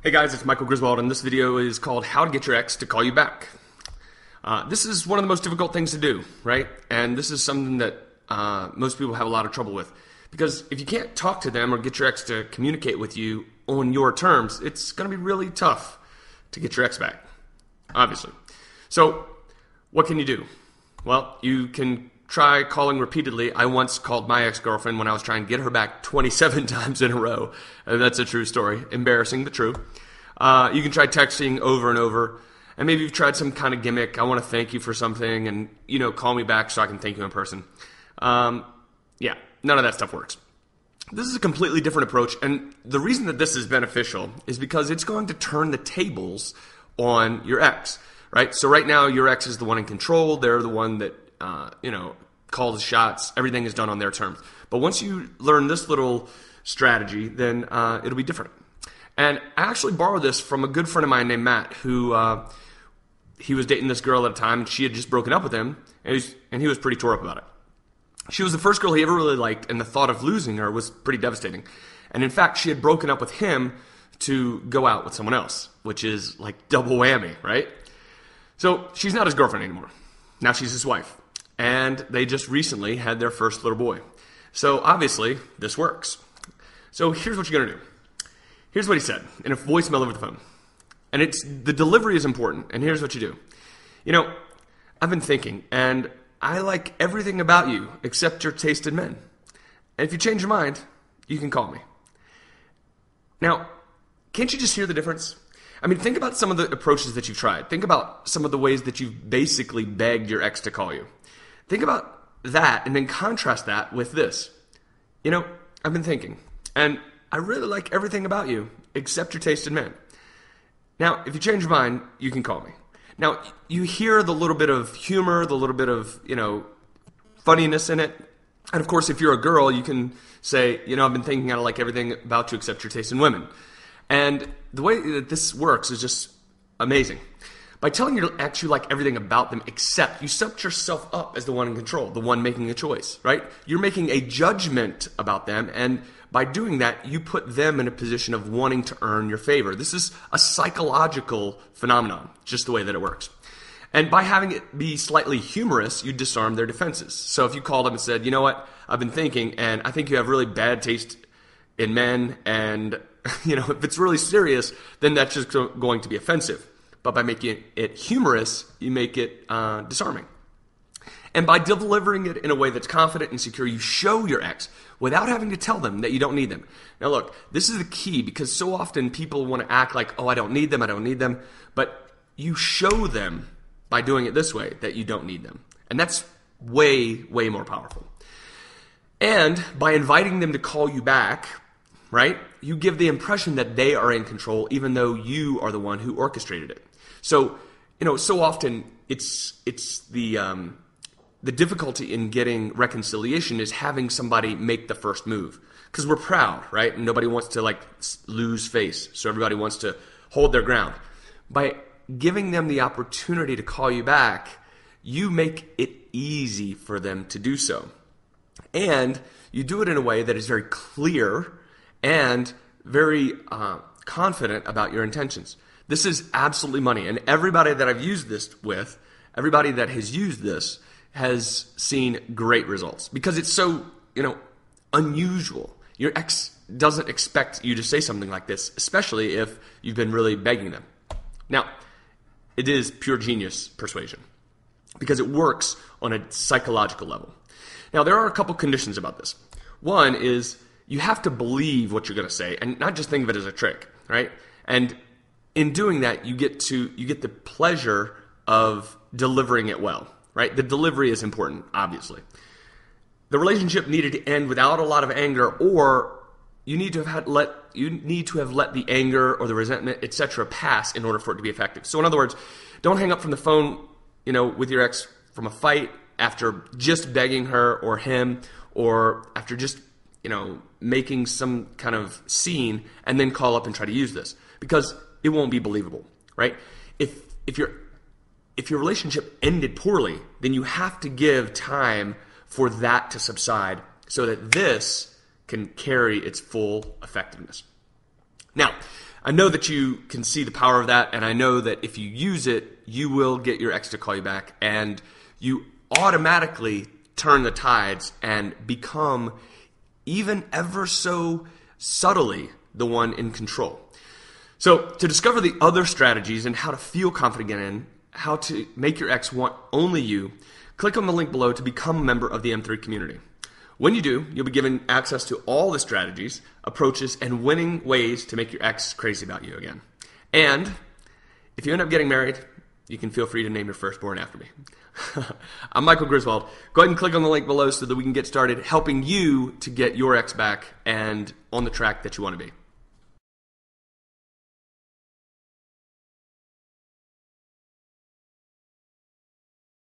Hey guys, it's Michael Griswold, and this video is called How to Get Your Ex to Call You Back. This is one of the most difficult things to do, right? And this is something that most people have a lot of trouble with. Because if you can't talk to them or get your ex to communicate with you on your terms, it's going to be really tough to get your ex back, obviously. So, what can you do? Well, you can try calling repeatedly. I once called my ex-girlfriend when I was trying to get her back 27 times in a row. That's a true story. Embarrassing, but true. You can try texting over and over. And maybe you've tried some kind of gimmick. I want to thank you for something and, call me back so I can thank you in person. Yeah, none of that stuff works. This is a completely different approach. And the reason that this is beneficial is because it's going to turn the tables on your ex, right? So right now, your ex is the one in control. They're the one that call the shots. Everything is done on their terms. But once you learn this little strategy, then it'll be different. And I actually borrowed this from a good friend of mine named Matt, who he was dating this girl at a time, and she had just broken up with him, and he was pretty tore up about it. She was the first girl he ever really liked, and the thought of losing her was pretty devastating. And in fact, she had broken up with him to go out with someone else, which is like double whammy, right? So she's not his girlfriend anymore. Now she's his wife. And they just recently had their first little boy. So obviously, this works. So here's what you're going to do. Here's what he said in a voicemail over the phone. And the delivery is important. And here's what you do. I've been thinking, and I like everything about you except your taste in men. And if you change your mind, you can call me. Now, can't you just hear the difference? I mean, think about some of the approaches that you've tried. Think about some of the ways that you've basically begged your ex to call you. Think about that and then contrast that with this. I've been thinking, and I really like everything about you except your taste in men. Now, if you change your mind, you can call me. Now, you hear the little bit of humor, the little bit of, funniness in it. And of course, if you're a girl, you can say, I've been thinking I like everything about you except your taste in women. And the way that this works is just amazing. By telling your ex you like everything about them except, you set yourself up as the one in control, the one making a choice, right? You're making a judgment about them, and by doing that, you put them in a position of wanting to earn your favor. This is a psychological phenomenon, just the way that it works. And by having it be slightly humorous, you disarm their defenses. So if you called them and said, you know what, I've been thinking, and I think you have really bad taste in men, and if it's really serious, then that's just going to be offensive. But by making it humorous, you make it disarming. And by delivering it in a way that's confident and secure, you show your ex without having to tell them that you don't need them. Now look, this is the key, because so often people want to act like, I don't need them. But you show them by doing it this way that you don't need them. And that's way, way more powerful. And by inviting them to call you back, right, you give the impression that they are in control, even though you are the one who orchestrated it. So, so often it's the difficulty in getting reconciliation is having somebody make the first move. Because we're proud, right? And nobody wants to lose face. So everybody wants to hold their ground. By giving them the opportunity to call you back, you make it easy for them to do so. And you do it in a way that is very clear and very confident about your intentions. This is absolutely money. And everybody that I've used this with, everybody that has used this has seen great results. Because it's so, unusual. Your ex doesn't expect you to say something like this, especially if you've been really begging them. Now, it is pure genius persuasion because it works on a psychological level. Now, there are a couple conditions about this. One is you have to believe what you're going to say and not just think of it as a trick, right? And in doing that, you get the pleasure of delivering it well, right? The delivery is important, obviously. The relationship needed to end without a lot of anger, or you need to have let the anger or the resentment, etc., pass in order for it to be effective. So in other words, don't hang up from the phone, with your ex from a fight after just begging her or him, or after just, making some kind of scene, and then call up and try to use this, because it won't be believable, right? If your relationship ended poorly, then you have to give time for that to subside so that this can carry its full effectiveness. Now, I know that you can see the power of that, and I know that if you use it, you will get your ex to call you back, and you automatically turn the tides and become, even ever so subtly, the one in control. So to discover the other strategies and how to feel confident in, how to make your ex want only you, click on the link below to become a member of the M3 community. When you do, you'll be given access to all the strategies, approaches, and winning ways to make your ex crazy about you again. And if you end up getting married, you can feel free to name your firstborn after me. I'm Michael Griswold. Go ahead and click on the link below so that we can get started helping you to get your ex back and on the track that you want to be.